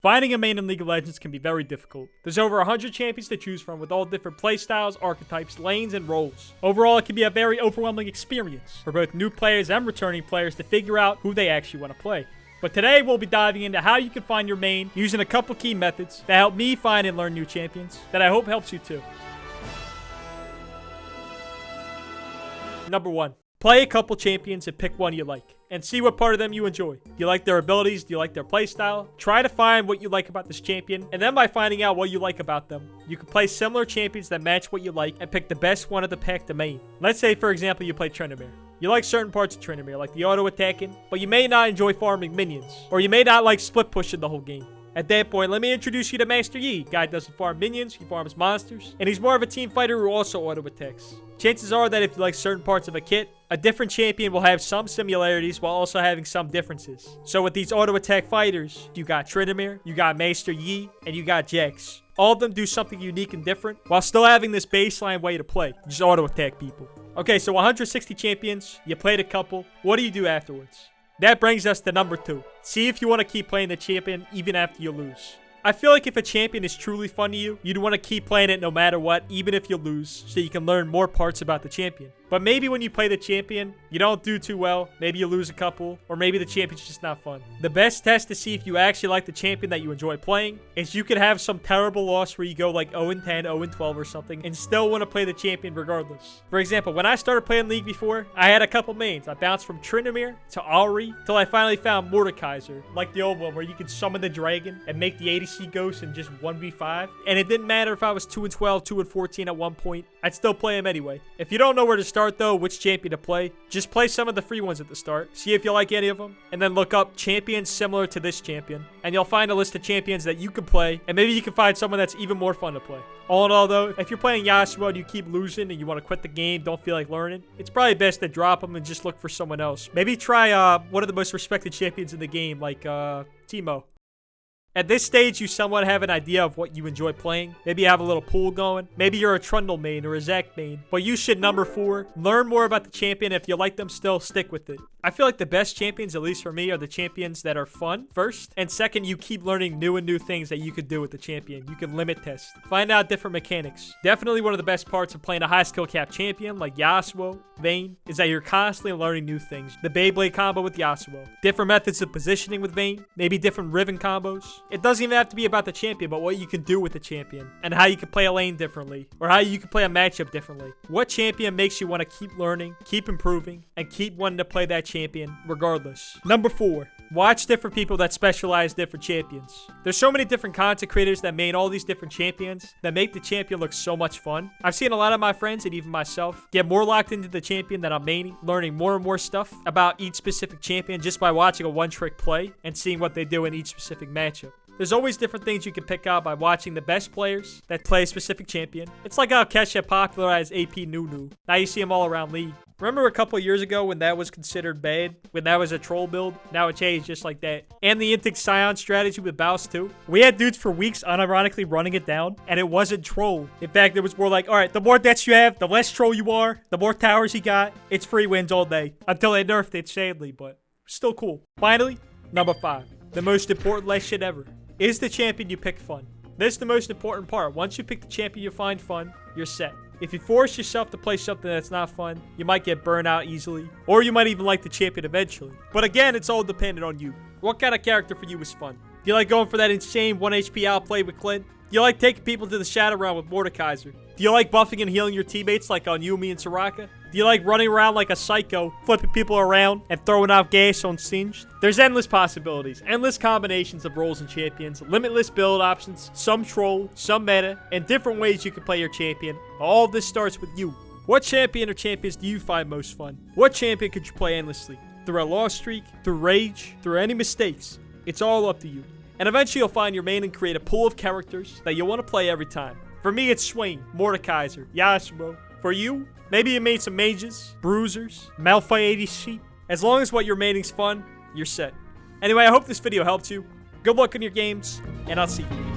Finding a main in League of Legends can be very difficult. There's over 100 champions to choose from with all different playstyles, archetypes, lanes, and roles. Overall, it can be a very overwhelming experience for both new players and returning players to figure out who they actually want to play. But today, we'll be diving into how you can find your main using a couple key methods that help me find and learn new champions that I hope helps you too. Number 1. Play a couple champions and pick one you like, and see what part of them you enjoy. Do you like their abilities? Do you like their playstyle? Try to find what you like about this champion, and then by finding out what you like about them, you can play similar champions that match what you like and pick the best one of the pack to main. Let's say, for example, you play Tryndamere. You like certain parts of Tryndamere, like the auto-attacking, but you may not enjoy farming minions, or you may not like split pushing the whole game. At that point, let me introduce you to Master Yi. Guy doesn't farm minions, he farms monsters, and he's more of a team fighter who also auto-attacks. Chances are that if you like certain parts of a kit, a different champion will have some similarities while also having some differences. So with these auto-attack fighters, you got Tryndamere, you got Master Yi, and you got Jax. All of them do something unique and different, while still having this baseline way to play. Just auto-attack people. Okay, so 160 champions, you played a couple. What do you do afterwards? That brings us to number 2. See if you want to keep playing the champion even after you lose. I feel like if a champion is truly fun to you, you'd want to keep playing it no matter what, even if you lose, so you can learn more parts about the champion. But maybe when you play the champion, you don't do too well, maybe you lose a couple, or maybe the champion's just not fun. The best test to see if you actually like the champion that you enjoy playing is you could have some terrible loss where you go like 0-10, 0-12 or something, and still want to play the champion regardless. For example, when I started playing League before, I had a couple mains. I bounced from Tryndamere to Ahri, till I finally found Mordekaiser, like the old one where you could summon the dragon and make the ADC ghost in just 1v5. And it didn't matter if I was 2-12, 2-14 at one point, I'd still play him anyway. If you don't know where to start though, which champion to play, just play some of the free ones at the start, see if you like any of them, and then look up champions similar to this champion, and you'll find a list of champions that you can play, and maybe you can find someone that's even more fun to play. All in all though, if you're playing Yasuo and you keep losing and you want to quit the game, don't feel like learning, it's probably best to drop them and just look for someone else. Maybe try one of the most respected champions in the game, like Teemo. At this stage, you somewhat have an idea of what you enjoy playing. Maybe you have a little pool going. Maybe you're a Trundle main or a Zac main. But you should, number 4, learn more about the champion. If you like them still, stick with it. I feel like the best champions, at least for me, are the champions that are fun, first. And second, you keep learning new things that you could do with the champion. You can limit test. Find out different mechanics. Definitely one of the best parts of playing a high skill cap champion like Yasuo, Vayne, is that you're constantly learning new things. The Beyblade combo with Yasuo. Different methods of positioning with Vayne. Maybe different Riven combos. It doesn't even have to be about the champion, but what you can do with the champion. And how you can play a lane differently. Or how you can play a matchup differently. What champion makes you want to keep learning, keep improving, and keep wanting to play that champion regardless. Number 4. Watch different people that specialize different champions. There's so many different content creators that main all these different champions that make the champion look so much fun. I've seen a lot of my friends and even myself get more locked into the champion that I'm maining, learning more and more stuff about each specific champion just by watching a one-trick play and seeing what they do in each specific matchup. There's always different things you can pick out by watching the best players that play a specific champion. It's like how Kesha popularized AP Nunu. Now you see him all around League. Remember a couple years ago when that was considered bad? When that was a troll build? Now it changed just like that. And the Intic Scion strategy with Baus too. We had dudes for weeks unironically running it down, and it wasn't troll. In fact, it was more like, alright, the more deaths you have, the less troll you are, the more towers you got. It's free wins all day. Until they nerfed it, sadly, but still cool. Finally, number 5. The most important last shit ever. Is the champion you pick fun? This is the most important part. Once you pick the champion you find fun, you're set. If you force yourself to play something that's not fun, you might get burned out easily, or you might even like the champion eventually. But again, it's all dependent on you. What kind of character for you is fun? Do you like going for that insane 1 HP outplay with Clint? Do you like taking people to the Shadow Realm with Mordekaiser? Do you like buffing and healing your teammates like on Yuumi and Soraka? Do you like running around like a psycho, flipping people around and throwing out gas on Singed? There's endless possibilities, endless combinations of roles and champions, limitless build options, some troll, some meta, and different ways you can play your champion. All of this starts with you. What champion or champions do you find most fun? What champion could you play endlessly? Through a loss streak, through rage, through any mistakes? It's all up to you. And eventually you'll find your main and create a pool of characters that you'll want to play every time. For me, it's Swain, Mordekaiser, Yasuo. For you, maybe you made some mages, bruisers, Malphite ADC. As long as what you're maining's fun, you're set. Anyway, I hope this video helped you. Good luck in your games, and I'll see you.